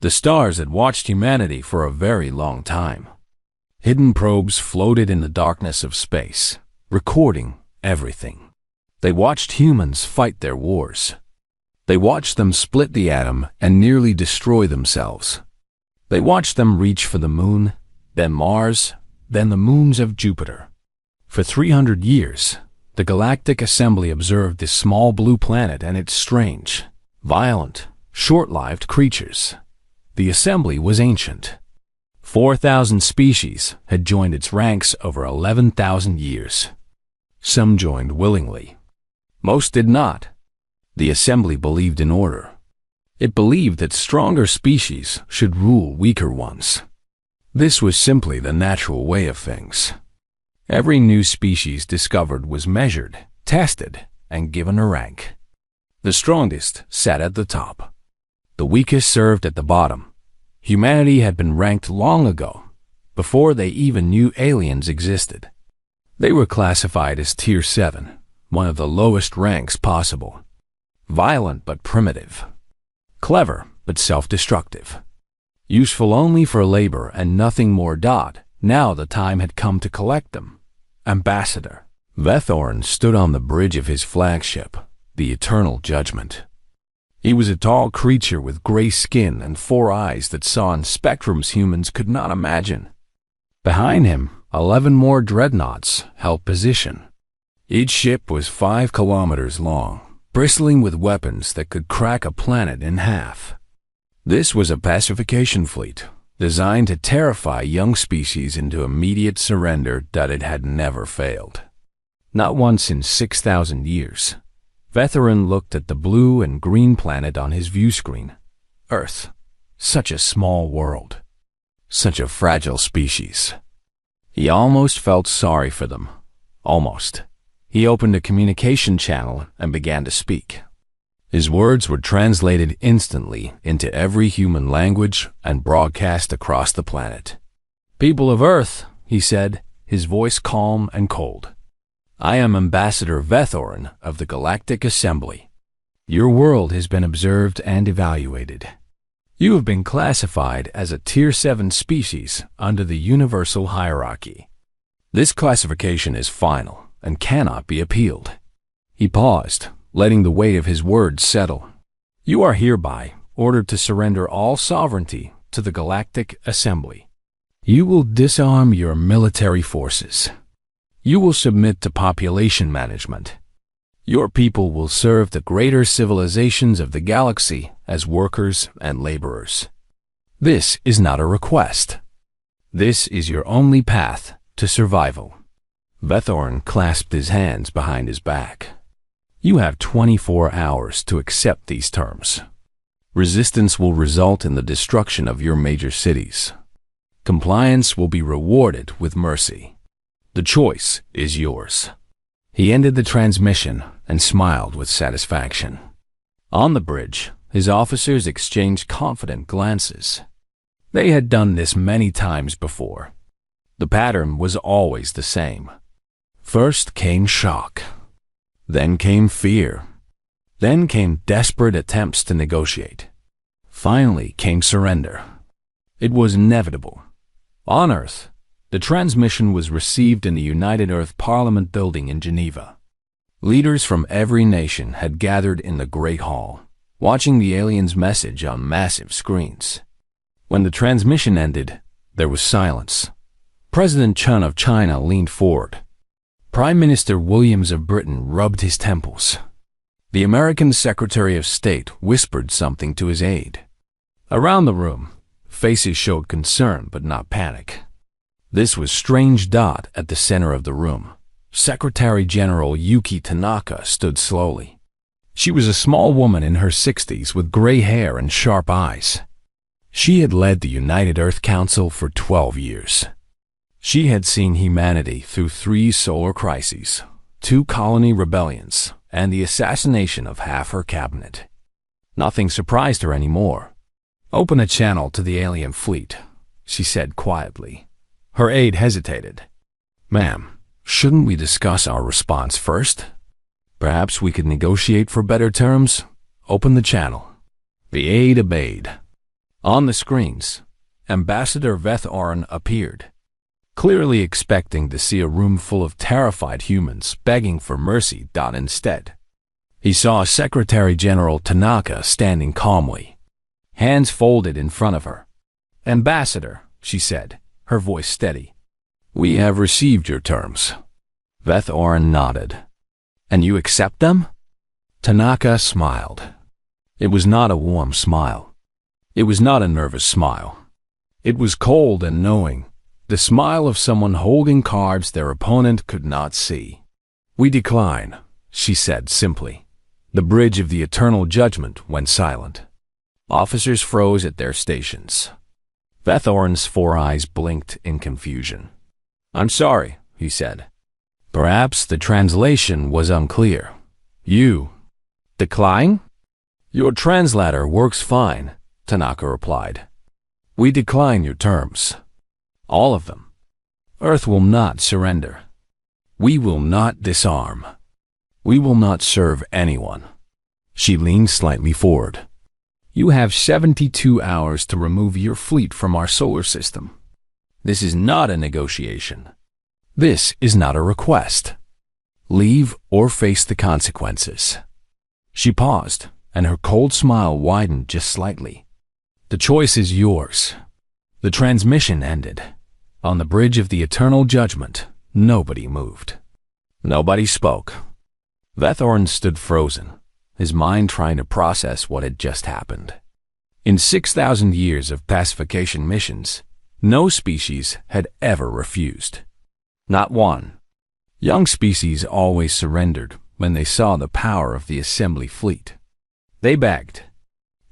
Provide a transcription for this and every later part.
The stars had watched humanity for a very long time. Hidden probes floated in the darkness of space, recording everything. They watched humans fight their wars. They watched them split the atom and nearly destroy themselves. They watched them reach for the moon, then Mars, then the moons of Jupiter. For 300 years, the Galactic Assembly observed this small blue planet and its strange, violent, short-lived creatures. The Assembly was ancient. 4,000 species had joined its ranks over 11,000 years. Some joined willingly. Most did not. The Assembly believed in order. It believed that stronger species should rule weaker ones. This was simply the natural way of things. Every new species discovered was measured, tested, and given a rank. The strongest sat at the top. The weakest served at the bottom. Humanity had been ranked long ago, before they even knew aliens existed. They were classified as Tier 7, one of the lowest ranks possible. Violent but primitive. Clever but self-destructive. Useful only for labor and nothing more. Now the time had come to collect them. Ambassador Vethorn stood on the bridge of his flagship, the Eternal Judgment. He was a tall creature with gray skin and 4 eyes that saw in spectrums humans could not imagine. Behind him, 11 more dreadnoughts held position. Each ship was 5 kilometers long, bristling with weapons that could crack a planet in half. This was a pacification fleet, designed to terrify young species into immediate surrender that it had never failed. Not once in 6,000 years. Vetherin looked at the blue and green planet on his view screen. Earth. Such a small world. Such a fragile species. He almost felt sorry for them. Almost. He opened a communication channel and began to speak. His words were translated instantly into every human language and broadcast across the planet. "People of Earth," he said, his voice calm and cold. "I am Ambassador Vethorn of the Galactic Assembly. Your world has been observed and evaluated. You have been classified as a Tier 7 species under the Universal Hierarchy. This classification is final and cannot be appealed." He paused, letting the weight of his words settle. "You are hereby ordered to surrender all sovereignty to the Galactic Assembly. You will disarm your military forces. You will submit to population management. Your people will serve the greater civilizations of the galaxy as workers and laborers. This is not a request. This is your only path to survival." Vethorn clasped his hands behind his back. "You have 24 hours to accept these terms. Resistance will result in the destruction of your major cities. Compliance will be rewarded with mercy. The choice is yours." He ended the transmission and smiled with satisfaction. On the bridge, his officers exchanged confident glances. They had done this many times before. The pattern was always the same. First came shock. Then came fear. Then came desperate attempts to negotiate. Finally came surrender. It was inevitable. On Earth, the transmission was received in the United Earth Parliament building in Geneva. Leaders from every nation had gathered in the Great Hall, watching the aliens' message on massive screens. When the transmission ended, there was silence. President Chun of China leaned forward. Prime Minister Williams of Britain rubbed his temples. The American Secretary of State whispered something to his aide. Around the room, faces showed concern but not panic. This was Strange Dot at the center of the room. Secretary General Yuki Tanaka stood slowly. She was a small woman in her 60s with gray hair and sharp eyes. She had led the United Earth Council for 12 years. She had seen humanity through 3 solar crises, 2 colony rebellions, and the assassination of half her cabinet. Nothing surprised her anymore. "Open a channel to the alien fleet," she said quietly. Her aide hesitated. "Ma'am, shouldn't we discuss our response first? Perhaps we could negotiate for better terms. Open the channel." The aide obeyed. On the screens, Ambassador Vethorin appeared, clearly expecting to see a room full of terrified humans begging for mercy. Instead, he saw Secretary General Tanaka standing calmly, hands folded in front of her. "Ambassador," she said, her voice steady, "we have received your terms." Vethorin nodded. "And you accept them?" Tanaka smiled. It was not a warm smile. It was not a nervous smile. It was cold and knowing, the smile of someone holding cards their opponent could not see. "We decline," she said simply. The bridge of the eternal judgment went silent. Officers froze at their stations. Vethorin's 4 eyes blinked in confusion. "I'm sorry," he said. "Perhaps the translation was unclear. You decline?" "Your translator works fine," Tanaka replied. "We decline your terms. All of them. Earth will not surrender. We will not disarm. We will not serve anyone." She leaned slightly forward. "You have 72 hours to remove your fleet from our solar system. This is not a negotiation. This is not a request. Leave or face the consequences." She paused, and her cold smile widened just slightly. "The choice is yours." The transmission ended. On the bridge of the eternal judgment, nobody moved. Nobody spoke. Vethorin stood frozen, his mind trying to process what had just happened. In 6,000 years of pacification missions, no species had ever refused. Not one. Young species always surrendered when they saw the power of the assembly fleet. They begged.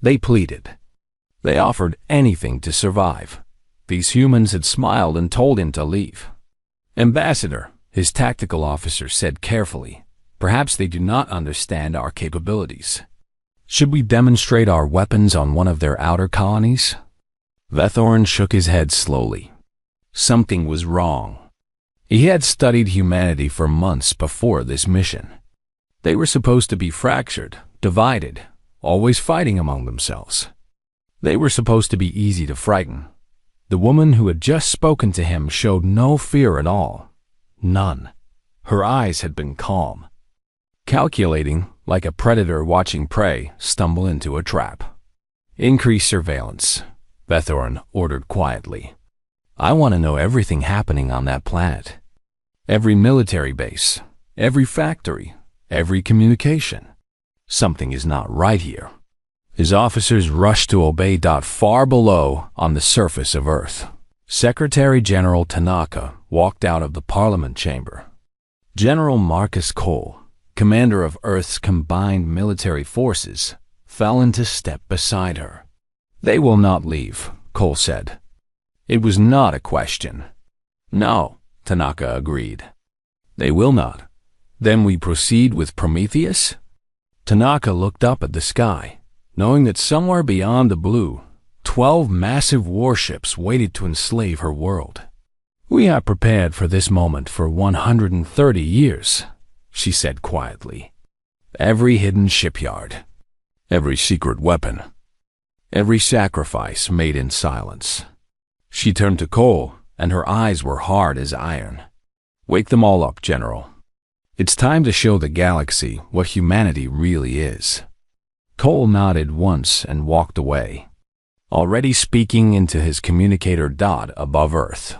They pleaded. They offered anything to survive. These humans had smiled and told him to leave. "Ambassador," his tactical officer said carefully, "perhaps they do not understand our capabilities. Should we demonstrate our weapons on one of their outer colonies?" Vethorin shook his head slowly. Something was wrong. He had studied humanity for months before this mission. They were supposed to be fractured, divided, always fighting among themselves. They were supposed to be easy to frighten. The woman who had just spoken to him showed no fear at all. None. Her eyes had been calm, calculating, like a predator watching prey stumble into a trap. "Increase surveillance," Vethorin ordered quietly. "I want to know everything happening on that planet. Every military base, every factory, every communication. Something is not right here." His officers rushed to obey. Far below, on the surface of Earth, Secretary General Tanaka walked out of the Parliament chamber. General Marcus Cole, commander of Earth's combined military forces, fell into step beside her. "They will not leave," Cole said. It was not a question. "No," Tanaka agreed. "They will not. Then we proceed with Prometheus?" Tanaka looked up at the sky, knowing that somewhere beyond the blue, 12 massive warships waited to enslave her world. "We have prepared for this moment for 130 years, she said quietly. "Every hidden shipyard, every secret weapon, every sacrifice made in silence." She turned to Cole, and her eyes were hard as iron. "Wake them all up, General. It's time to show the galaxy what humanity really is." Cole nodded once and walked away, already speaking into his communicator dot above Earth.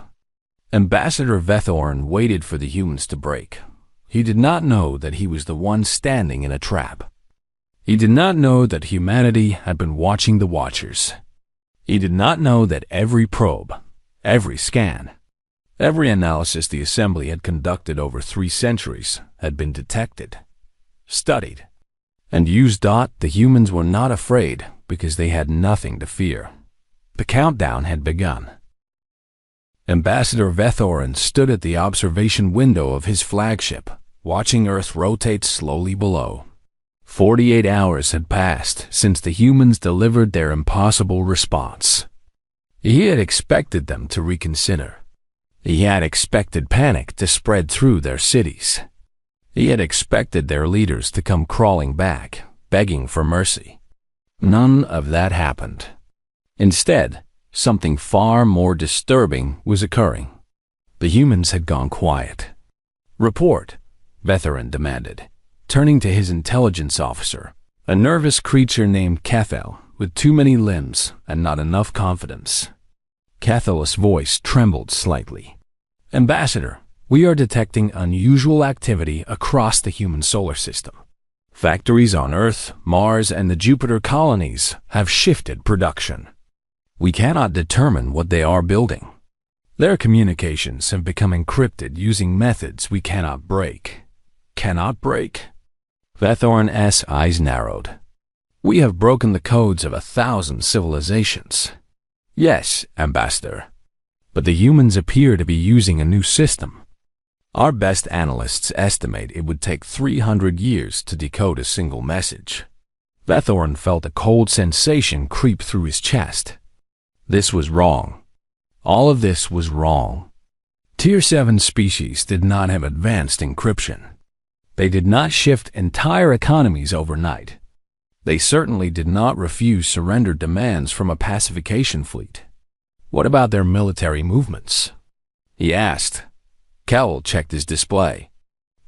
Ambassador Vethorin waited for the humans to break. He did not know that he was the one standing in a trap. He did not know that humanity had been watching the Watchers. He did not know that every probe, every scan, every analysis the Assembly had conducted over 3 centuries had been detected, studied, and used. The humans were not afraid because they had nothing to fear. The countdown had begun. Ambassador Vethorin stood at the observation window of his flagship, watching Earth rotate slowly below. 48 hours had passed since the humans delivered their impossible response. He had expected them to reconsider. He had expected panic to spread through their cities. He had expected their leaders to come crawling back, begging for mercy. None of that happened. Instead, something far more disturbing was occurring. The humans had gone quiet. "Report," Veteran demanded, turning to his intelligence officer, a nervous creature named Cathal, with too many limbs and not enough confidence. Cathal's voice trembled slightly. "Ambassador, we are detecting unusual activity across the human solar system. Factories on Earth, Mars, and the Jupiter colonies have shifted production. We cannot determine what they are building. Their communications have become encrypted using methods we cannot break." "Cannot break?" Vethorn's eyes narrowed. "We have broken the codes of 1,000 civilizations." "Yes, Ambassador. But the humans appear to be using a new system. Our best analysts estimate it would take 300 years to decode a single message." Vethorn felt a cold sensation creep through his chest. This was wrong. All of this was wrong. Tier 7 species did not have advanced encryption. They did not shift entire economies overnight. They certainly did not refuse surrender demands from a pacification fleet. "What about their military movements?" he asked. Cowell checked his display.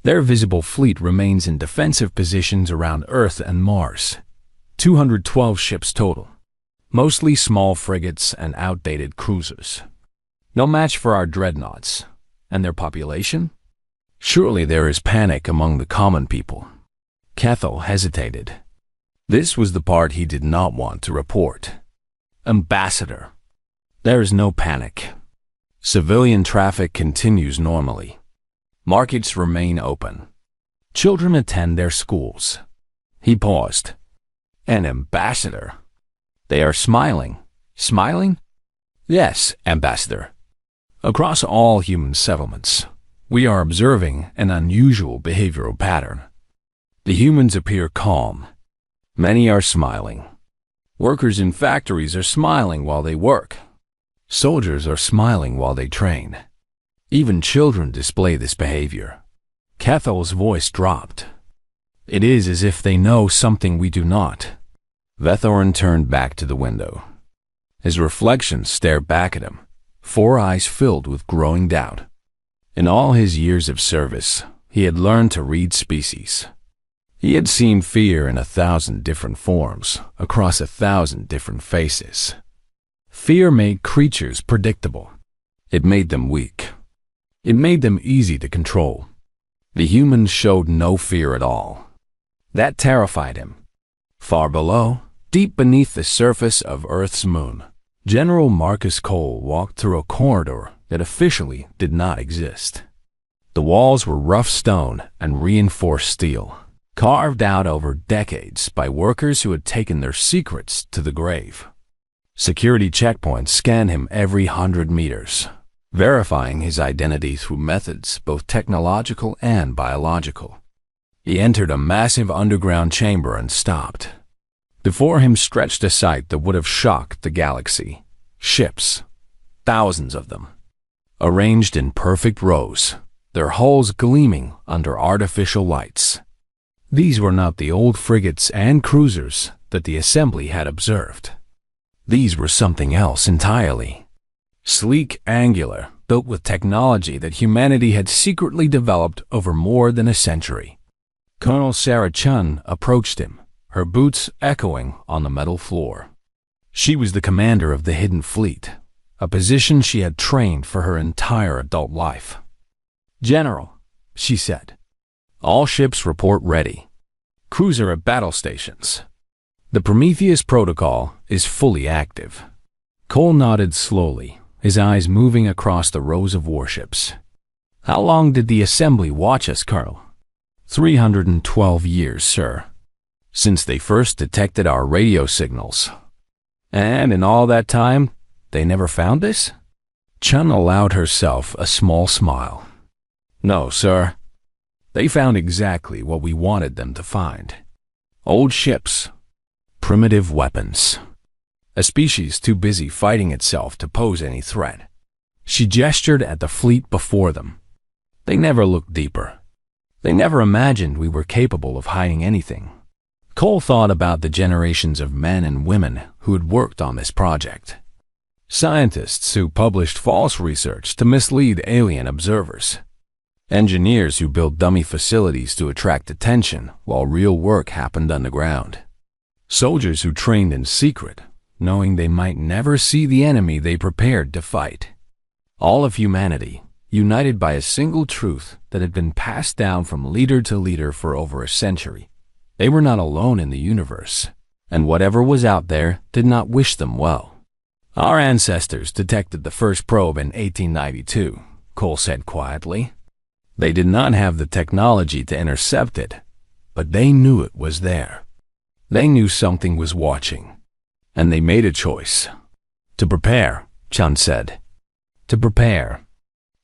"Their visible fleet remains in defensive positions around Earth and Mars. 212 ships total, mostly small frigates and outdated cruisers. No match for our dreadnoughts. And their population? Surely there is panic among the common people." Cathal hesitated. This was the part he did not want to report. "Ambassador, there is no panic. Civilian traffic continues normally. Markets remain open. Children attend their schools." He paused. "And Ambassador, they are smiling." "Smiling?" "Yes, Ambassador. Across all human settlements, we are observing an unusual behavioral pattern. The humans appear calm. Many are smiling. Workers in factories are smiling while they work. Soldiers are smiling while they train. Even children display this behavior." Cathal's voice dropped. "It is as if they know something we do not." Vethorn turned back to the window. His reflection stared back at him, 4 eyes filled with growing doubt. In all his years of service, he had learned to read species. He had seen fear in 1,000 different forms, across 1,000 different faces. Fear made creatures predictable. It made them weak. It made them easy to control. The humans showed no fear at all. That terrified him. Far below, deep beneath the surface of Earth's moon, General Marcus Cole walked through a corridor that officially did not exist. The walls were rough stone and reinforced steel, carved out over decades by workers who had taken their secrets to the grave. Security checkpoints scanned him every 100 meters, verifying his identity through methods both technological and biological. He entered a massive underground chamber and stopped. Before him stretched a sight that would have shocked the galaxy. Ships, thousands of them, arranged in perfect rows, their hulls gleaming under artificial lights. These were not the old frigates and cruisers that the assembly had observed. These were something else entirely. Sleek, angular, built with technology that humanity had secretly developed over more than a century. Colonel Sarah Chun approached him, her boots echoing on the metal floor. She was the commander of the Hidden Fleet, a position she had trained for her entire adult life. "General," she said, "all ships report ready. Cruiser at battle stations. The Prometheus protocol is fully active." Cole nodded slowly, his eyes moving across the rows of warships. "How long did the assembly watch us, Colonel?" 312 years, sir. Since they first detected our radio signals. And in all that time, they never found this? Chun allowed herself a small smile. "No, sir. They found exactly what we wanted them to find. Old ships. Primitive weapons. A species too busy fighting itself to pose any threat." She gestured at the fleet before them. "They never looked deeper. They never imagined we were capable of hiding anything. Cole thought about the generations of men and women who had worked on this project. Scientists who published false research to mislead alien observers. Engineers who built dummy facilities to attract attention while real work happened underground. Soldiers who trained in secret, knowing they might never see the enemy they prepared to fight. All of humanity, united by a single truth that had been passed down from leader to leader for over a century. They were not alone in the universe, and whatever was out there did not wish them well. Our ancestors detected the first probe in 1892, Cole said quietly. They did not have the technology to intercept it, but they knew it was there. They knew something was watching, and they made a choice. To prepare, Chun said. To prepare.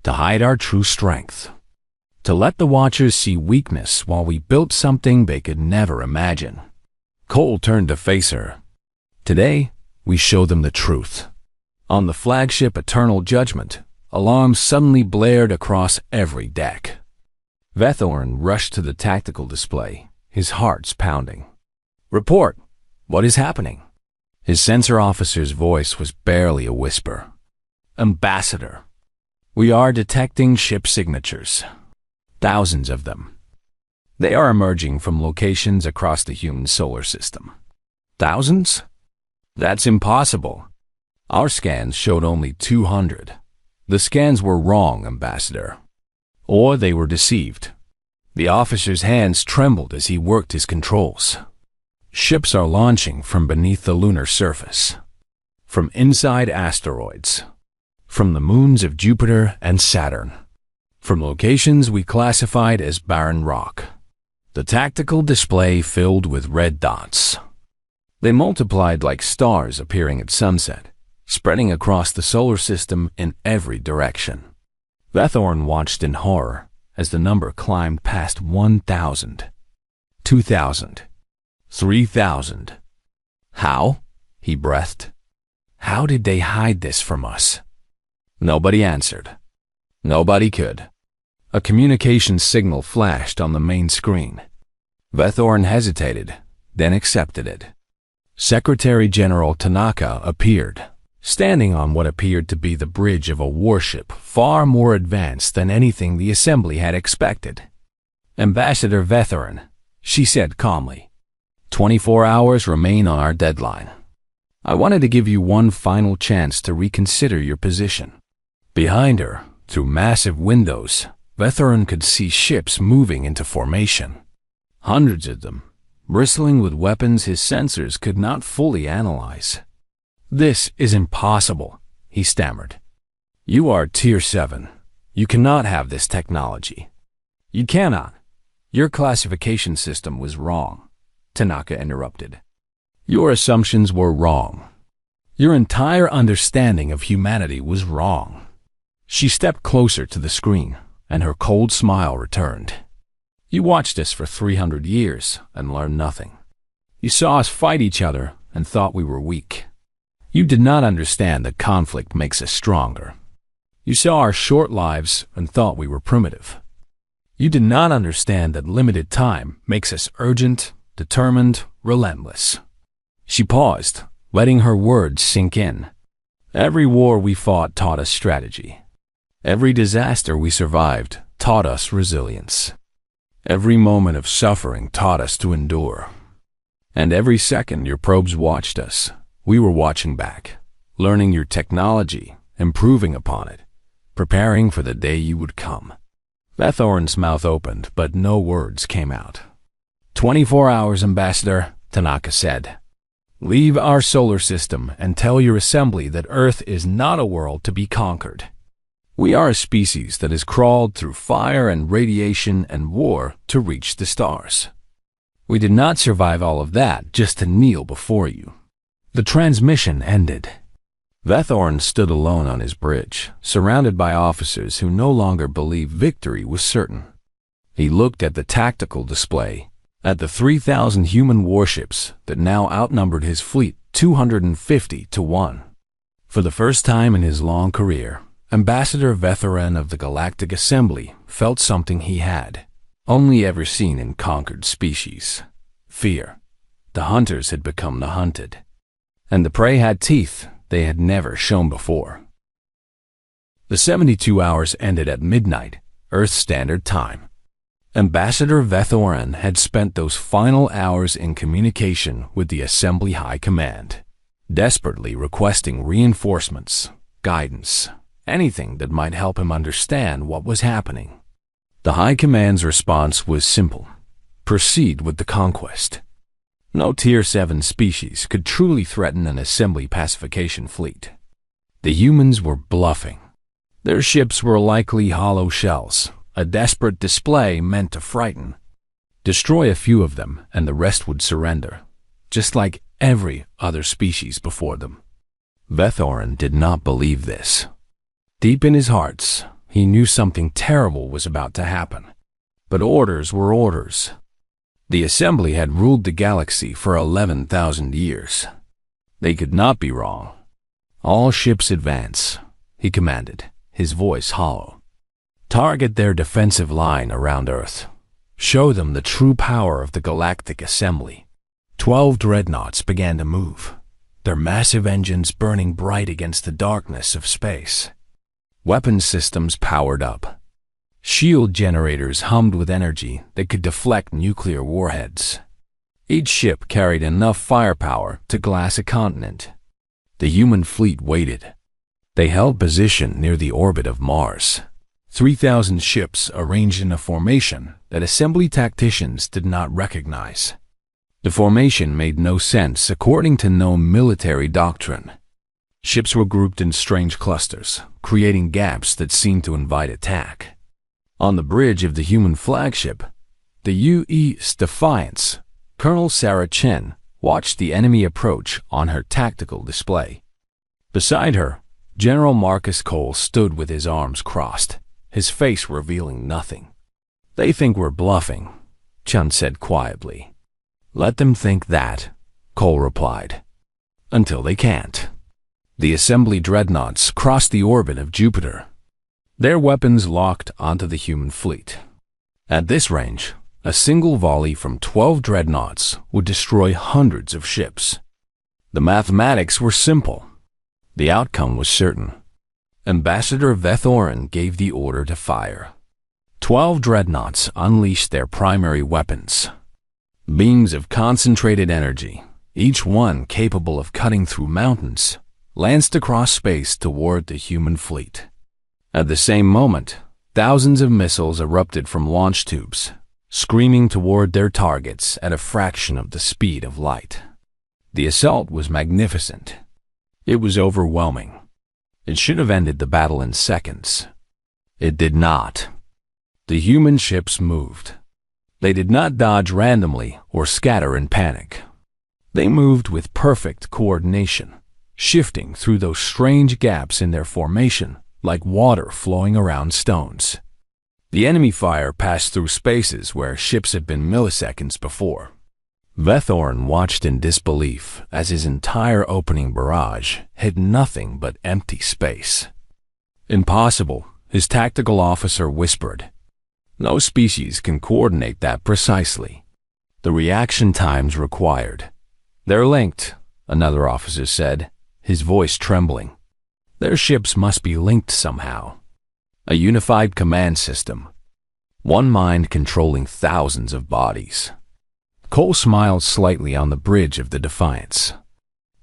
To hide our true strength. To let the Watchers see weakness while we built something they could never imagine. Cole turned to face her. Today, we show them the truth. On the flagship Eternal Judgment, alarms suddenly blared across every deck. Vethorn rushed to the tactical display, his heart's pounding. Report! What is happening? His sensor officer's voice was barely a whisper. Ambassador, we are detecting ship signatures. Thousands of them. They are emerging from locations across the human solar system. Thousands? That's impossible. Our scans showed only 200. The scans were wrong, Ambassador. Or they were deceived. The officer's hands trembled as he worked his controls. Ships are launching from beneath the lunar surface. From inside asteroids. From the moons of Jupiter and Saturn. From locations we classified as barren rock. The tactical display filled with red dots. They multiplied like stars appearing at sunset, spreading across the solar system in every direction. Vethorn watched in horror as the number climbed past 1,000, 2,000, 3,000. How? He breathed. How did they hide this from us? Nobody answered. Nobody could. A communication signal flashed on the main screen. Vethorn hesitated, then accepted it. Secretary General Tanaka appeared, standing on what appeared to be the bridge of a warship far more advanced than anything the Assembly had expected. Ambassador Vethorn, she said calmly, 24 hours remain on our deadline. I wanted to give you one final chance to reconsider your position. Behind her, through massive windows, Vethorn could see ships moving into formation. Hundreds of them, bristling with weapons his sensors could not fully analyze. This is impossible, he stammered. You are Tier 7. You cannot have this technology. You cannot. Your classification system was wrong, Tanaka interrupted. Your assumptions were wrong. Your entire understanding of humanity was wrong. She stepped closer to the screen, and her cold smile returned. You watched us for 300 years and learned nothing. You saw us fight each other and thought we were weak. You did not understand that conflict makes us stronger. You saw our short lives and thought we were primitive. You did not understand that limited time makes us urgent, determined, relentless. She paused, letting her words sink in. Every war we fought taught us strategy. Every disaster we survived taught us resilience. Every moment of suffering taught us to endure. And every second your probes watched us, we were watching back, learning your technology, improving upon it, preparing for the day you would come. Vethorn's mouth opened, but no words came out. 24 hours, Ambassador, Tanaka said. Leave our solar system and tell your assembly that Earth is not a world to be conquered. We are a species that has crawled through fire and radiation and war to reach the stars. We did not survive all of that just to kneel before you. The transmission ended. Vethorn stood alone on his bridge, surrounded by officers who no longer believed victory was certain. He looked at the tactical display, at the 3,000 human warships that now outnumbered his fleet 250 to 1. For the first time in his long career, Ambassador Vethorn of the Galactic Assembly felt something he had only ever seen in conquered species: fear. The hunters had become the hunted, and the prey had teeth they had never shown before. The 72 hours ended at midnight, Earth Standard Time. Ambassador Vethorin had spent those final hours in communication with the Assembly High Command, desperately requesting reinforcements, guidance, anything that might help him understand what was happening. The High Command's response was simple: proceed with the conquest. No Tier 7 species could truly threaten an Assembly pacification fleet. The humans were bluffing. Their ships were likely hollow shells, a desperate display meant to frighten. Destroy a few of them and the rest would surrender, just like every other species before them. Vethorin did not believe this. Deep in his heart, he knew something terrible was about to happen. But orders were orders. The Assembly had ruled the galaxy for 11,000 years. They could not be wrong. All ships advance, he commanded, his voice hollow. Target their defensive line around Earth. Show them the true power of the Galactic Assembly. 12 dreadnoughts began to move, their massive engines burning bright against the darkness of space. Weapon systems powered up. Shield generators hummed with energy that could deflect nuclear warheads. Each ship carried enough firepower to glass a continent. The human fleet waited. They held position near the orbit of Mars. 3,000 ships arranged in a formation that Assembly tacticians did not recognize. The formation made no sense according to no military doctrine. Ships were grouped in strange clusters, creating gaps that seemed to invite attack. On the bridge of the human flagship, the U.S. Defiance, Colonel Sarah Chen watched the enemy approach on her tactical display. Beside her, General Marcus Cole stood with his arms crossed, his face revealing nothing. "They think we're bluffing," Chen said quietly. "Let them think that," Cole replied, "until they can't." The Assembly dreadnoughts crossed the orbit of Jupiter. Their weapons locked onto the human fleet. At this range, a single volley from 12 dreadnoughts would destroy hundreds of ships. The mathematics were simple. The outcome was certain. Ambassador Vethorin gave the order to fire. 12 dreadnoughts unleashed their primary weapons. Beams of concentrated energy, each one capable of cutting through mountains, lanced across space toward the human fleet. At the same moment, thousands of missiles erupted from launch tubes, screaming toward their targets at a fraction of the speed of light. The assault was magnificent. It was overwhelming. It should have ended the battle in seconds. It did not. The human ships moved. They did not dodge randomly or scatter in panic. They moved with perfect coordination, shifting through those strange gaps in their formation like water flowing around stones. The enemy fire passed through spaces where ships had been milliseconds before. Vethorin watched in disbelief as his entire opening barrage hid nothing but empty space. "Impossible," his tactical officer whispered. "No species can coordinate that precisely. The reaction times required. They're linked," another officer said, his voice trembling. "Their ships must be linked somehow. A unified command system. One mind controlling thousands of bodies." Cole smiled slightly on the bridge of the Defiance.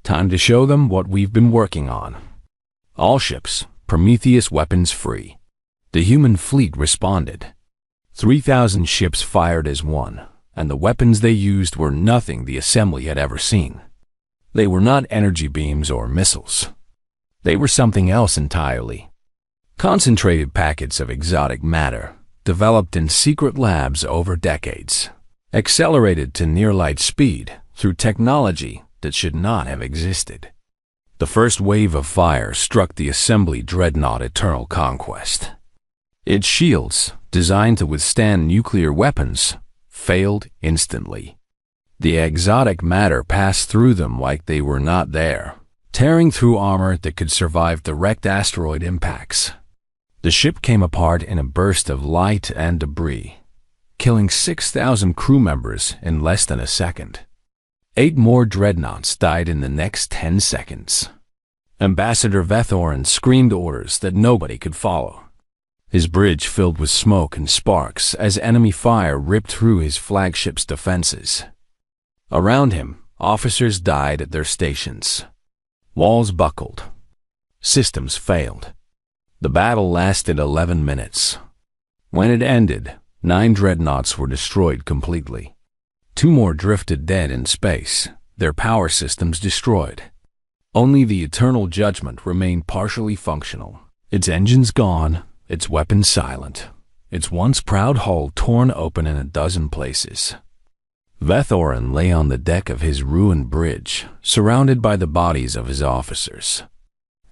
"Time to show them what we've been working on. All ships, Prometheus weapons free." The human fleet responded. 3,000 ships fired as one, and the weapons they used were nothing the Assembly had ever seen. They were not energy beams or missiles. They were something else entirely. Concentrated packets of exotic matter, developed in secret labs over decades, accelerated to near-light speed through technology that should not have existed. The first wave of fire struck the Assembly dreadnought Eternal Conquest. Its shields, designed to withstand nuclear weapons, failed instantly. The exotic matter passed through them like they were not there, tearing through armor that could survive direct asteroid impacts. The ship came apart in a burst of light and debris, killing 6,000 crew members in less than a second. 8 more dreadnoughts died in the next 10 seconds. Ambassador Vethorin screamed orders that nobody could follow. His bridge filled with smoke and sparks as enemy fire ripped through his flagship's defenses. Around him, officers died at their stations. Walls buckled. Systems failed. The battle lasted 11 minutes. When it ended, 9 dreadnoughts were destroyed completely. 2 more drifted dead in space, their power systems destroyed. Only the Eternal Judgment remained partially functional. Its engines gone, its weapons silent, its once proud hull torn open in a dozen places. Vethorin lay on the deck of his ruined bridge, surrounded by the bodies of his officers.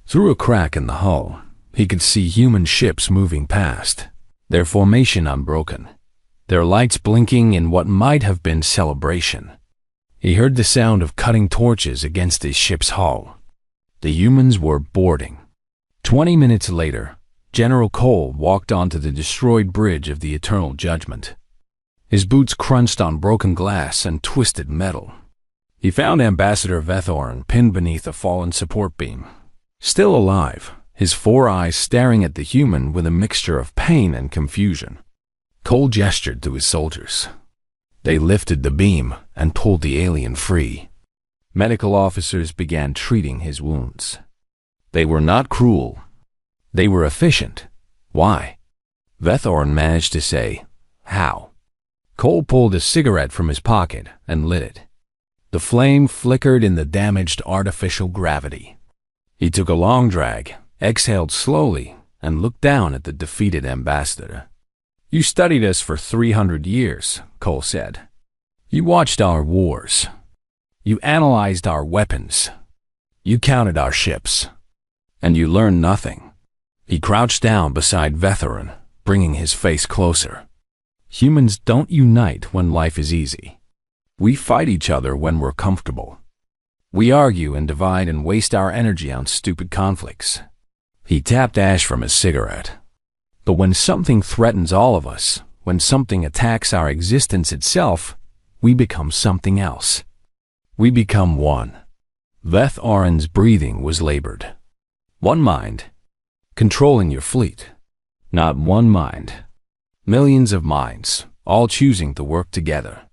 Through a crack in the hull, he could see human ships moving past, their formation unbroken, their lights blinking in what might have been celebration. He heard the sound of cutting torches against his ship's hull. The humans were boarding. 20 minutes later, General Cole walked onto the destroyed bridge of the Eternal Judgment. His boots crunched on broken glass and twisted metal. He found Ambassador Vethorin pinned beneath a fallen support beam. Still alive, his 4 eyes staring at the human with a mixture of pain and confusion. Cole gestured to his soldiers. They lifted the beam and pulled the alien free. Medical officers began treating his wounds. They were not cruel. They were efficient. Why? Vethorin managed to say, "How?" Cole pulled a cigarette from his pocket and lit it. The flame flickered in the damaged artificial gravity. He took a long drag, exhaled slowly, and looked down at the defeated ambassador. "You studied us for 300 years, Cole said. You watched our wars. You analyzed our weapons. You counted our ships. And you learned nothing." He crouched down beside Vethorin, bringing his face closer. "Humans don't unite when life is easy. We fight each other when we're comfortable. We argue and divide and waste our energy on stupid conflicts." He tapped ash from his cigarette. "But when something threatens all of us, when something attacks our existence itself, we become something else. We become one." Vethorin's breathing was labored. "One mind, controlling your fleet. Not one mind. Millions of minds, all choosing to work together.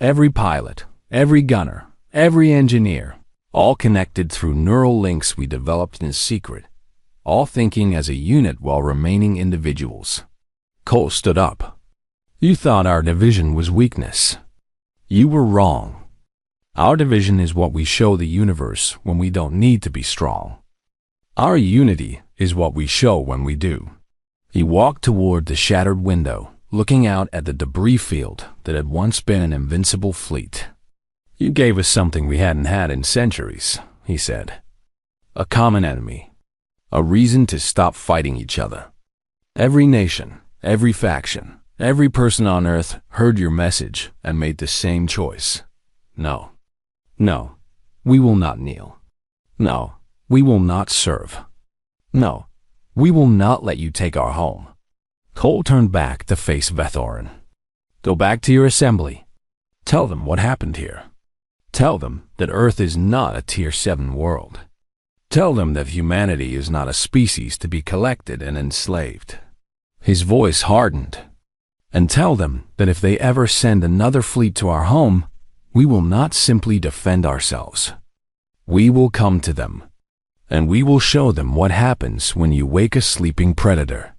Every pilot, every gunner, every engineer, all connected through neural links we developed in secret, all thinking as a unit while remaining individuals." Cole stood up. "You thought our division was weakness. You were wrong. Our division is what we show the universe when we don't need to be strong. Our unity is what we show when we do." He walked toward the shattered window, looking out at the debris field that had once been an invincible fleet. "You gave us something we hadn't had in centuries," he said. "A common enemy. A reason to stop fighting each other. Every nation, every faction, every person on Earth heard your message and made the same choice. No. No, we will not kneel. No, we will not serve. No, we will not let you take our home." Cole turned back to face Vethorin. "Go back to your assembly. Tell them what happened here. Tell them that Earth is not a Tier 7 world. Tell them that humanity is not a species to be collected and enslaved." His voice hardened. "And tell them that if they ever send another fleet to our home, we will not simply defend ourselves. We will come to them, and we will show them what happens when you wake a sleeping predator."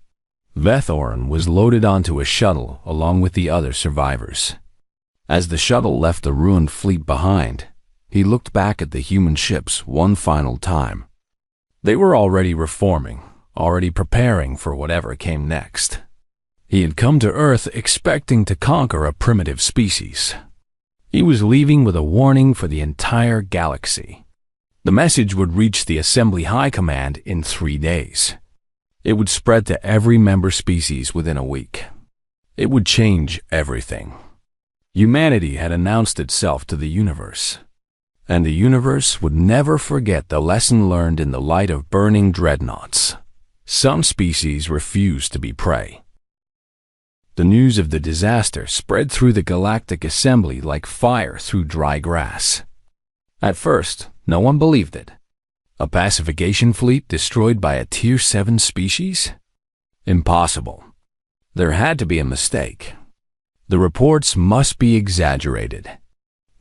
Vethorin was loaded onto a shuttle along with the other survivors. As the shuttle left the ruined fleet behind, he looked back at the human ships one final time. They were already reforming, already preparing for whatever came next. He had come to Earth expecting to conquer a primitive species. He was leaving with a warning for the entire galaxy. The message would reach the Assembly High Command in 3 days. It would spread to every member species within a week. It would change everything. Humanity had announced itself to the universe, and the universe would never forget the lesson learned in the light of burning dreadnoughts. Some species refused to be prey. The news of the disaster spread through the Galactic Assembly like fire through dry grass. At first, no one believed it. A pacification fleet destroyed by a Tier 7 species? Impossible. There had to be a mistake. The reports must be exaggerated.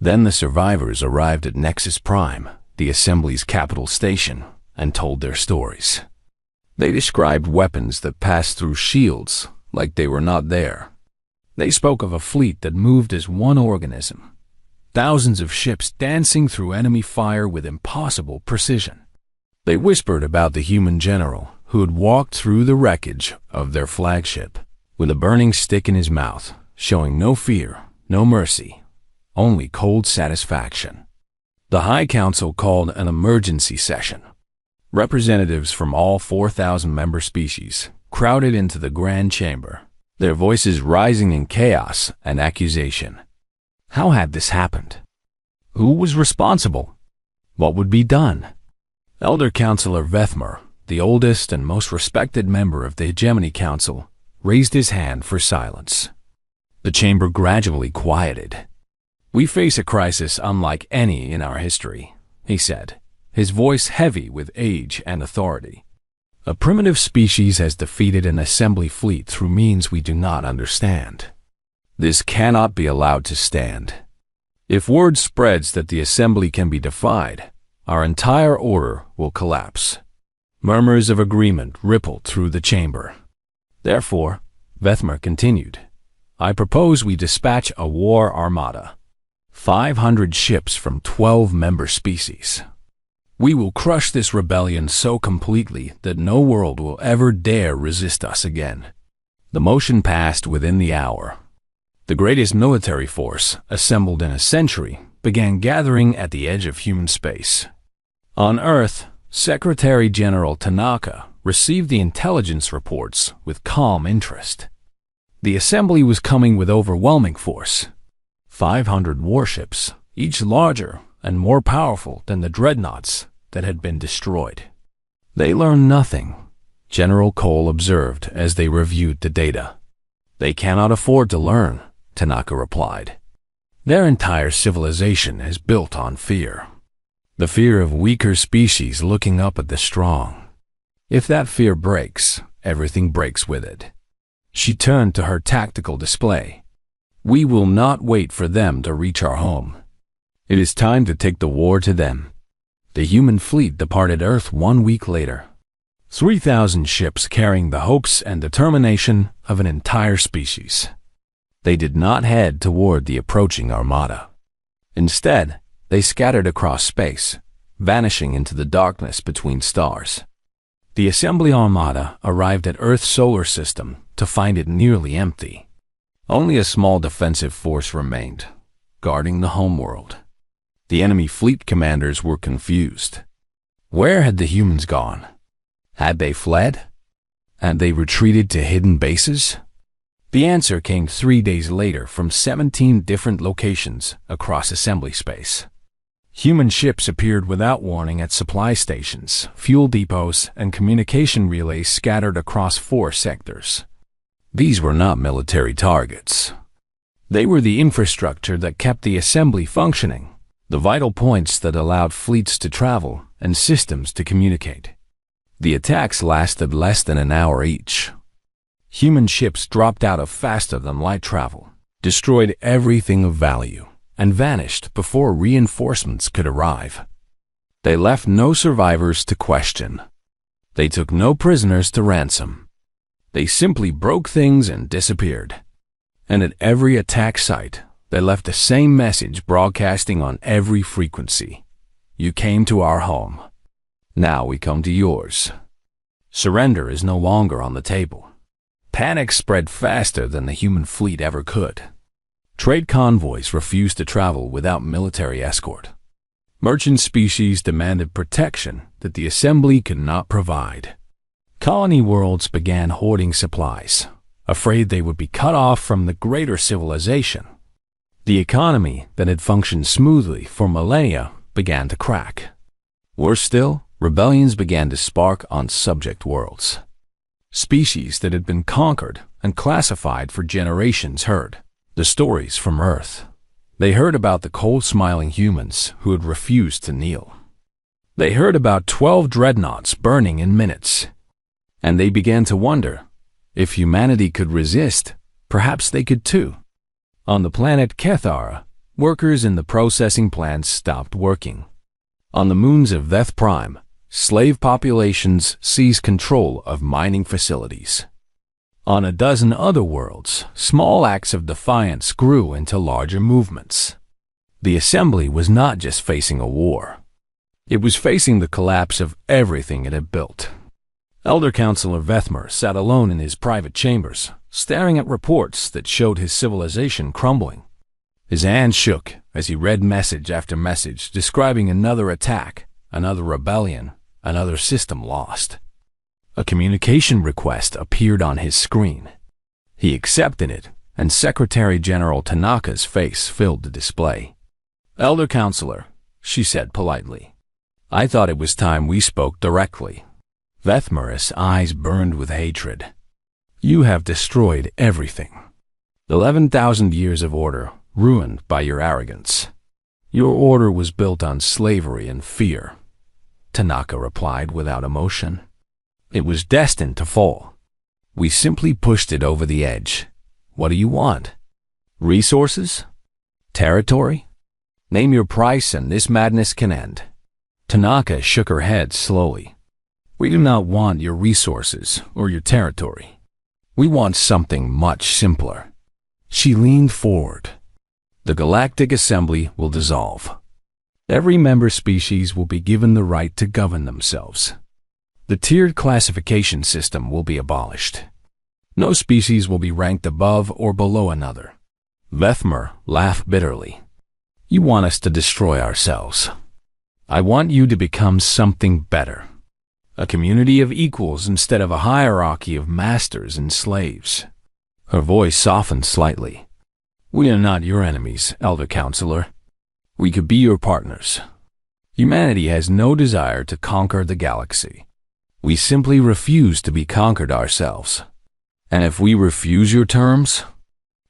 Then the survivors arrived at Nexus Prime, the Assembly's capital station, and told their stories. They described weapons that passed through shields like they were not there. They spoke of a fleet that moved as one organism. Thousands of ships dancing through enemy fire with impossible precision. They whispered about the human general who had walked through the wreckage of their flagship with a burning stick in his mouth, showing no fear, no mercy, only cold satisfaction. The High Council called an emergency session. Representatives from all 4,000 member species crowded into the grand chamber, their voices rising in chaos and accusation. How had this happened? Who was responsible? What would be done? Elder Counselor Vethmer, the oldest and most respected member of the Hegemony Council, raised his hand for silence. The chamber gradually quieted. "We face a crisis unlike any in our history," he said, his voice heavy with age and authority. "A primitive species has defeated an assembly fleet through means we do not understand. This cannot be allowed to stand. If word spreads that the assembly can be defied, our entire order will collapse." Murmurs of agreement rippled through the chamber. "Therefore," Vethmer continued, "I propose we dispatch a war armada. 500 ships from 12 member species. We will crush this rebellion so completely that no world will ever dare resist us again." The motion passed within the hour. The greatest military force, assembled in a century, began gathering at the edge of human space. On Earth, Secretary General Tanaka received the intelligence reports with calm interest. The assembly was coming with overwhelming force. 500 warships, each larger and more powerful than the dreadnoughts that had been destroyed. "They learned nothing," General Cole observed as they reviewed the data. "They cannot afford to learn," Tanaka replied. "Their entire civilization is built on fear. The fear of weaker species looking up at the strong. If that fear breaks, everything breaks with it." She turned to her tactical display. "We will not wait for them to reach our home. It is time to take the war to them." The human fleet departed Earth 1 week later. 3,000 ships carrying the hopes and determination of an entire species. They did not head toward the approaching armada. Instead, they scattered across space, vanishing into the darkness between stars. The assembly armada arrived at Earth's solar system to find it nearly empty. Only a small defensive force remained, guarding the homeworld. The enemy fleet commanders were confused. Where had the humans gone? Had they fled? Had they retreated to hidden bases? The answer came 3 days later from 17 different locations across assembly space. Human ships appeared without warning at supply stations, fuel depots, and communication relays scattered across 4 sectors. These were not military targets. They were the infrastructure that kept the assembly functioning, the vital points that allowed fleets to travel and systems to communicate. The attacks lasted less than an hour each. Human ships dropped out of faster-than-light travel, destroyed everything of value, and vanished before reinforcements could arrive. They left no survivors to question. They took no prisoners to ransom. They simply broke things and disappeared. And at every attack site, they left the same message broadcasting on every frequency. "You came to our home. Now we come to yours." Surrender is no longer on the table. Panic spread faster than the human fleet ever could. Trade convoys refused to travel without military escort. Merchant species demanded protection that the assembly could not provide. Colony worlds began hoarding supplies, afraid they would be cut off from the greater civilization. The economy that had functioned smoothly for millennia began to crack. Worse still, rebellions began to spark on subject worlds. Species that had been conquered and classified for generations heard the stories from Earth. They heard about the cold-smiling humans who had refused to kneel. They heard about 12 dreadnoughts burning in minutes. And they began to wonder, if humanity could resist, perhaps they could too. On the planet Kethara, workers in the processing plants stopped working. On the moons of HFY, slave populations seized control of mining facilities. On a dozen other worlds, small acts of defiance grew into larger movements. The Assembly was not just facing a war. It was facing the collapse of everything it had built. Elder Counselor Vethmer sat alone in his private chambers, staring at reports that showed his civilization crumbling. His hands shook as he read message after message describing another attack, another rebellion, another system lost. A communication request appeared on his screen. He accepted it, and Secretary General Tanaka's face filled the display. "Elder Counselor," she said politely, "I thought it was time we spoke directly." Vethmer's eyes burned with hatred. "You have destroyed everything. 11,000 years of order ruined by your arrogance. Your order was built on slavery and fear," Tanaka replied without emotion. "It was destined to fall. We simply pushed it over the edge. What do you want? Resources? Territory? Name your price and this madness can end." Tanaka shook her head slowly. "We do not want your resources or your territory. We want something much simpler." She leaned forward. "The Galactic Assembly will dissolve. Every member species will be given the right to govern themselves. The tiered classification system will be abolished. No species will be ranked above or below another." Vethmer laughed bitterly. "You want us to destroy ourselves. I want you to become something better. A community of equals instead of a hierarchy of masters and slaves." Her voice softened slightly. "We are not your enemies, Elder Counselor. We could be your partners. Humanity has no desire to conquer the galaxy. We simply refuse to be conquered ourselves. And if we refuse your terms?"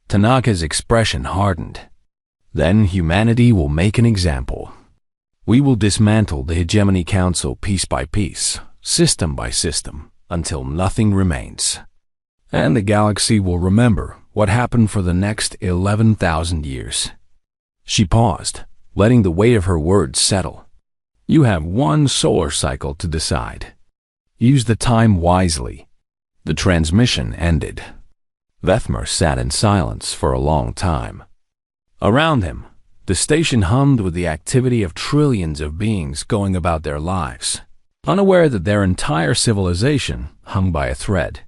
Tanaka's expression hardened. "Then humanity will make an example. We will dismantle the Hegemony Council piece by piece, system by system, until nothing remains. And the galaxy will remember what happened for the next 11,000 years." She paused, letting the weight of her words settle. "You have one solar cycle to decide. Use the time wisely." The transmission ended. Vethmer sat in silence for a long time. Around him, the station hummed with the activity of trillions of beings going about their lives, unaware that their entire civilization hung by a thread.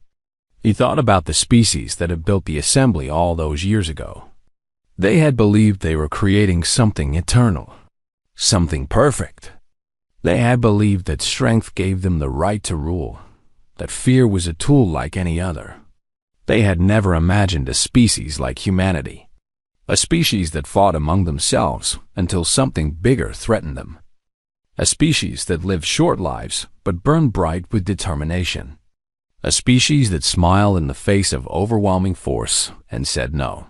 He thought about the species that had built the Assembly all those years ago. They had believed they were creating something eternal, something perfect. They had believed that strength gave them the right to rule, that fear was a tool like any other. They had never imagined a species like humanity, a species that fought among themselves until something bigger threatened them, a species that lived short lives but burned bright with determination, a species that smiled in the face of overwhelming force and said no.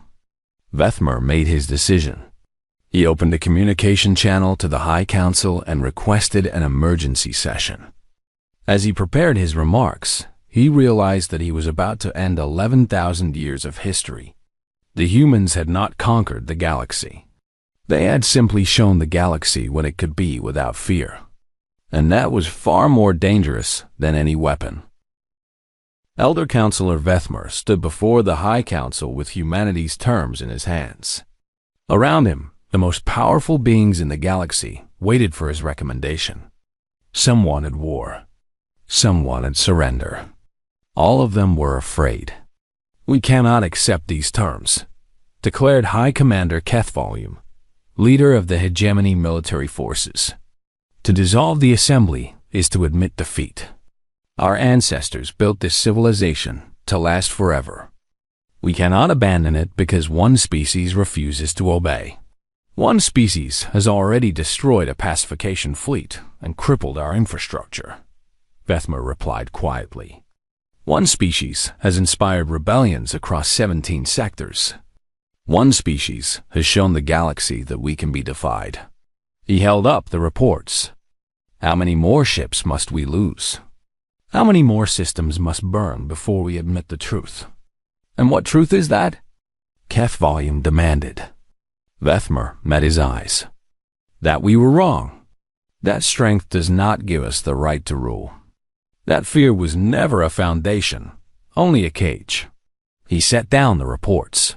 Vethmer made his decision. He opened a communication channel to the High Council and requested an emergency session. As he prepared his remarks, he realized that he was about to end 11,000 years of history. The humans had not conquered the galaxy. They had simply shown the galaxy what it could be without fear. And that was far more dangerous than any weapon. Elder Counselor Vethmer stood before the High Council with humanity's terms in his hands. Around him, the most powerful beings in the galaxy waited for his recommendation. Some wanted war. Some wanted surrender. All of them were afraid. "We cannot accept these terms," declared High Commander Kethvolume, leader of the Hegemony military forces. "To dissolve the Assembly is to admit defeat. Our ancestors built this civilization to last forever. We cannot abandon it because one species refuses to obey. One species has already destroyed a pacification fleet and crippled our infrastructure," Vethmer replied quietly. One species has inspired rebellions across 17 sectors. One species has shown the galaxy that we can be defied. He held up the reports. How many more ships must we lose? How many more systems must burn before we admit the truth? And what truth is that? Keth Volume demanded. Vethmer met his eyes. That we were wrong. That strength does not give us the right to rule. That fear was never a foundation, only a cage. He set down the reports.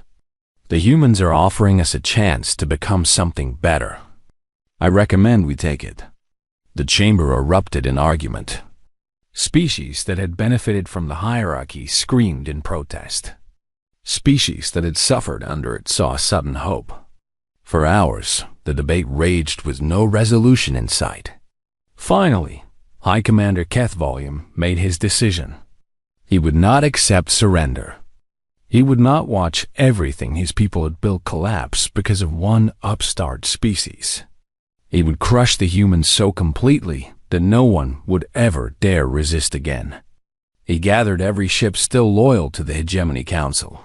The humans are offering us a chance to become something better. I recommend we take it. The chamber erupted in argument. Species that had benefited from the hierarchy screamed in protest. Species that had suffered under it saw a sudden hope. For hours, the debate raged with no resolution in sight. Finally, High Commander Keth Volume made his decision. He would not accept surrender. He would not watch everything his people had built collapse because of one upstart species. He would crush the humans so completely that no one would ever dare resist again. He gathered every ship still loyal to the Hegemony Council.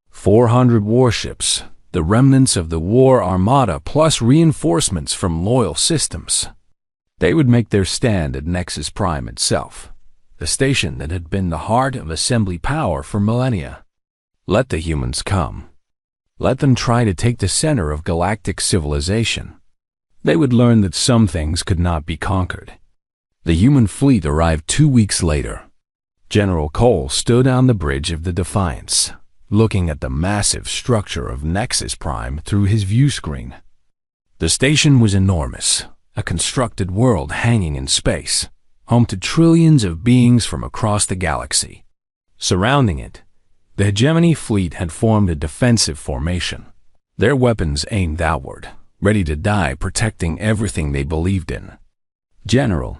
400 warships, the remnants of the war armada plus reinforcements from loyal systems. They would make their stand at Nexus Prime itself, the station that had been the heart of assembly power for millennia. Let the humans come. Let them try to take the center of galactic civilization. They would learn that some things could not be conquered. The human fleet arrived 2 weeks later. General Cole stood on the bridge of the Defiance, looking at the massive structure of Nexus Prime through his view screen. The station was enormous, a constructed world hanging in space, home to trillions of beings from across the galaxy. Surrounding it, the Hegemony fleet had formed a defensive formation, their weapons aimed outward, ready to die protecting everything they believed in. General,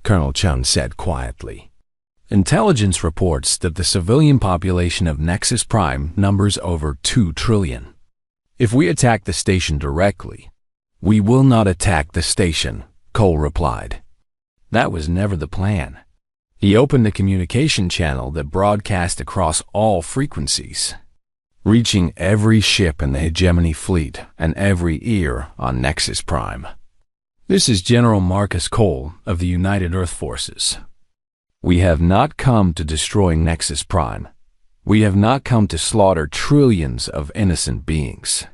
Colonel Chun said quietly, intelligence reports that the civilian population of Nexus Prime numbers over 2 trillion. If we attack the station directly, we will not attack the station, Cole replied. That was never the plan. He opened a communication channel that broadcast across all frequencies, reaching every ship in the Hegemony fleet and every ear on Nexus Prime. This is General Marcus Cole of the United Earth Forces. We have not come to destroy Nexus Prime. We have not come to slaughter trillions of innocent beings.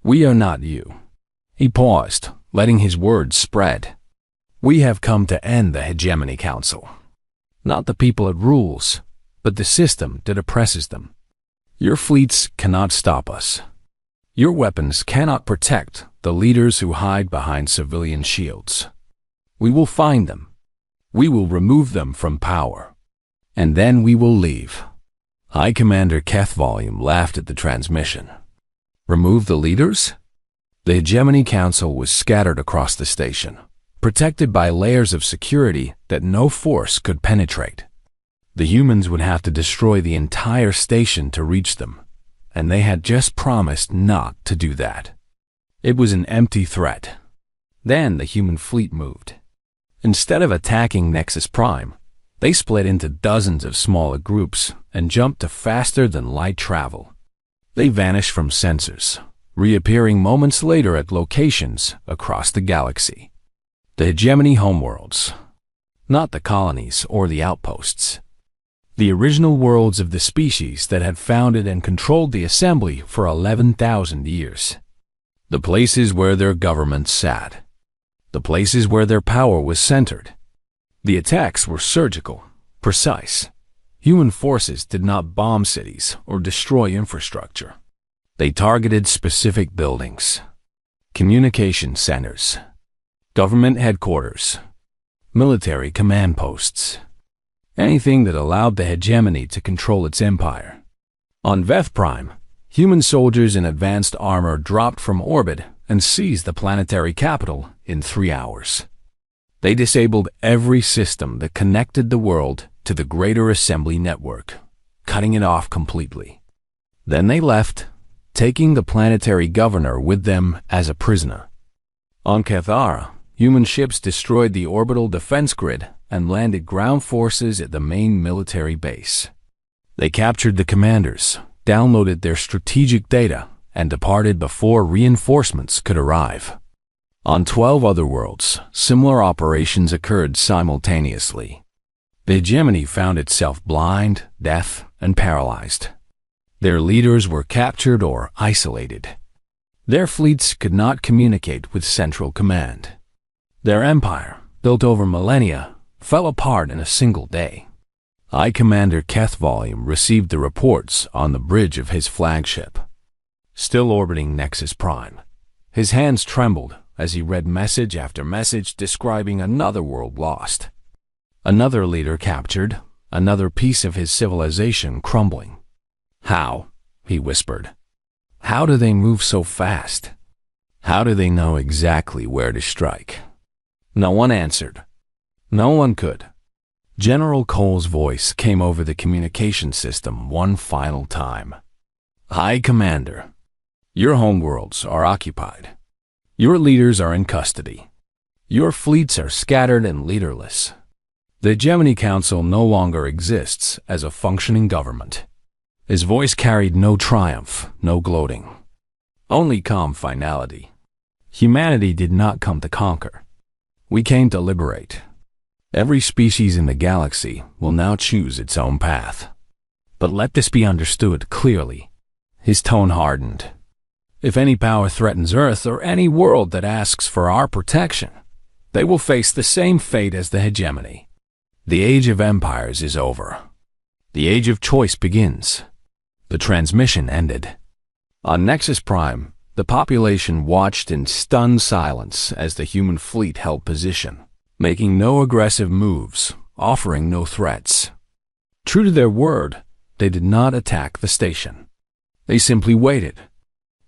We are not you. He paused, letting his words spread. We have come to end the Hegemony Council. Not the people it rules, but the system that oppresses them. Your fleets cannot stop us. Your weapons cannot protect the leaders who hide behind civilian shields. We will find them. We will remove them from power. And then we will leave. High Commander Keth Volume laughed at the transmission. Remove the leaders? The Hegemony Council was scattered across the station, protected by layers of security that no force could penetrate. The humans would have to destroy the entire station to reach them, and they had just promised not to do that. It was an empty threat. Then the human fleet moved. Instead of attacking Nexus Prime, they split into dozens of smaller groups and jumped to faster-than-light travel. They vanished from sensors, reappearing moments later at locations across the galaxy. The Hegemony homeworlds, not the colonies or the outposts. The original worlds of the species that had founded and controlled the assembly for 11,000 years. The places where their governments sat. The places where their power was centered. The attacks were surgical, precise. Human forces did not bomb cities or destroy infrastructure. They targeted specific buildings, communication centers, government headquarters, military command posts, anything that allowed the Hegemony to control its empire. On Veth Prime, human soldiers in advanced armor dropped from orbit and seized the planetary capital in 3 hours. They disabled every system that connected the world to the greater assembly network, cutting it off completely. Then they left, taking the planetary governor with them as a prisoner. On Cathara, Human ships destroyed the orbital defense grid and landed ground forces at the main military base. They captured the commanders, downloaded their strategic data, and departed before reinforcements could arrive. On 12 other worlds, similar operations occurred simultaneously. The hegemony found itself blind, deaf, and paralyzed. Their leaders were captured or isolated. Their fleets could not communicate with central command. Their empire, built over millennia, fell apart in a single day. High Commander Kethvolume received the reports on the bridge of his flagship. Still orbiting Nexus Prime, his hands trembled as he read message after message describing another world lost. Another leader captured, another piece of his civilization crumbling. "How?" he whispered. "How do they move so fast? How do they know exactly where to strike?" No one answered. No one could. General Cole's voice came over the communication system one final time. "High Commander, your homeworlds are occupied. Your leaders are in custody. Your fleets are scattered and leaderless. The Hegemony Council no longer exists as a functioning government." His voice carried no triumph, no gloating, only calm finality. Humanity did not come to conquer. We came to liberate. Every species in the galaxy will now choose its own path. But let this be understood clearly. His tone hardened. If any power threatens Earth or any world that asks for our protection, they will face the same fate as the hegemony. The age of empires is over. The age of choice begins. The transmission ended. On Nexus Prime, the population watched in stunned silence as the human fleet held position, making no aggressive moves, offering no threats. True to their word, they did not attack the station. They simply waited.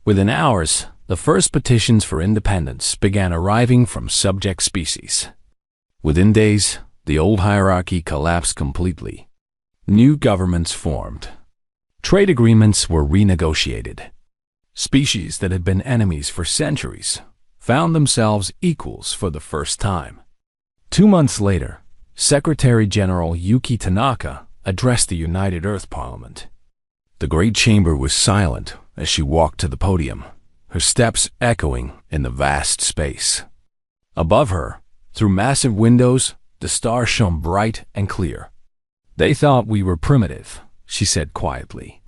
Within hours, the first petitions for independence began arriving from subject species. Within days, the old hierarchy collapsed completely. New governments formed. Trade agreements were renegotiated. Species that had been enemies for centuries found themselves equals for the first time. 2 months later, Secretary General Yuki Tanaka addressed the United Earth Parliament. The great chamber was silent as she walked to the podium, her steps echoing in the vast space. Above her, through massive windows, the stars shone bright and clear. "They thought we were primitive," she said quietly.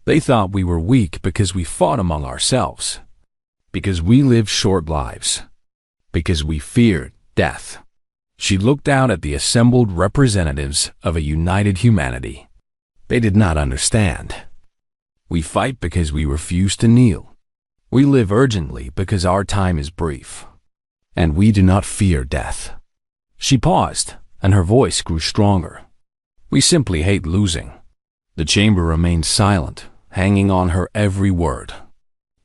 "They thought we were weak because we fought among ourselves, because we lived short lives, because we feared death." She looked out at the assembled representatives of a united humanity. They did not understand. "We fight because we refuse to kneel. We live urgently because our time is brief. And we do not fear death." She paused, and her voice grew stronger. "We simply hate losing." The chamber remained silent, hanging on her every word.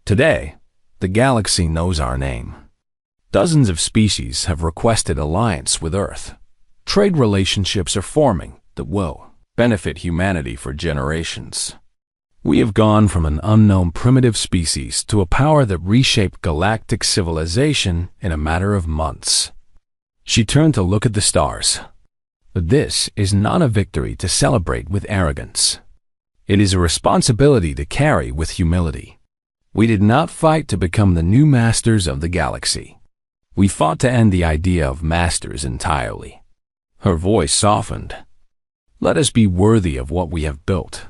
Today, the galaxy knows our name. Dozens of species have requested alliance with Earth. Trade relationships are forming that will benefit humanity for generations. We have gone from an unknown primitive species to a power that reshaped galactic civilization in a matter of months. She turned to look at the stars. But this is not a victory to celebrate with arrogance. It is a responsibility to carry with humility. We did not fight to become the new masters of the galaxy. We fought to end the idea of masters entirely. Her voice softened. "Let us be worthy of what we have built.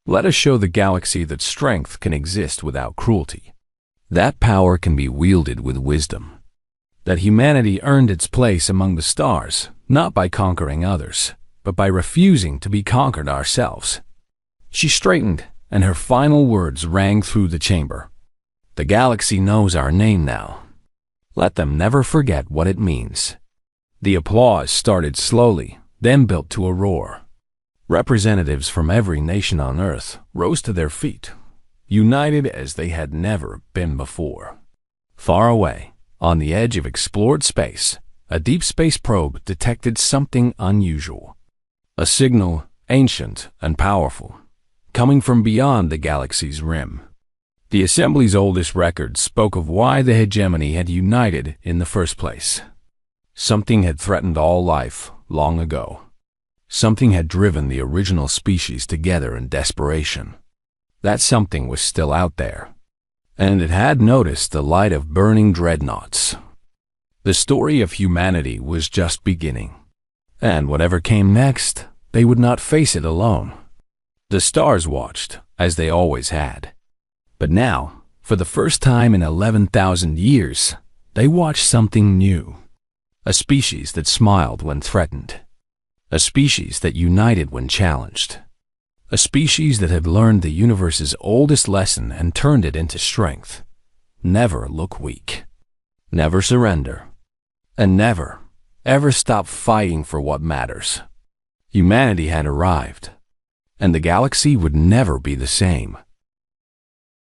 Let us show the galaxy that strength can exist without cruelty. That power can be wielded with wisdom. That humanity earned its place among the stars, not by conquering others, but by refusing to be conquered ourselves." She straightened, and her final words rang through the chamber. "The galaxy knows our name now. Let them never forget what it means." The applause started slowly, then built to a roar. Representatives from every nation on Earth rose to their feet, united as they had never been before. Far away, on the edge of explored space, a deep space probe detected something unusual. A signal, ancient and powerful, coming from beyond the galaxy's rim. The Assembly's oldest records spoke of why the hegemony had united in the first place. Something had threatened all life long ago. Something had driven the original species together in desperation. That something was still out there, and it had noticed the light of burning dreadnoughts. The story of humanity was just beginning, and whatever came next, they would not face it alone. The stars watched, as they always had. But now, for the first time in 11,000 years, they watched something new. A species that smiled when threatened. A species that united when challenged. A species that had learned the universe's oldest lesson and turned it into strength. Never look weak. Never surrender. And never, ever stop fighting for what matters. Humanity had arrived, and the galaxy would never be the same.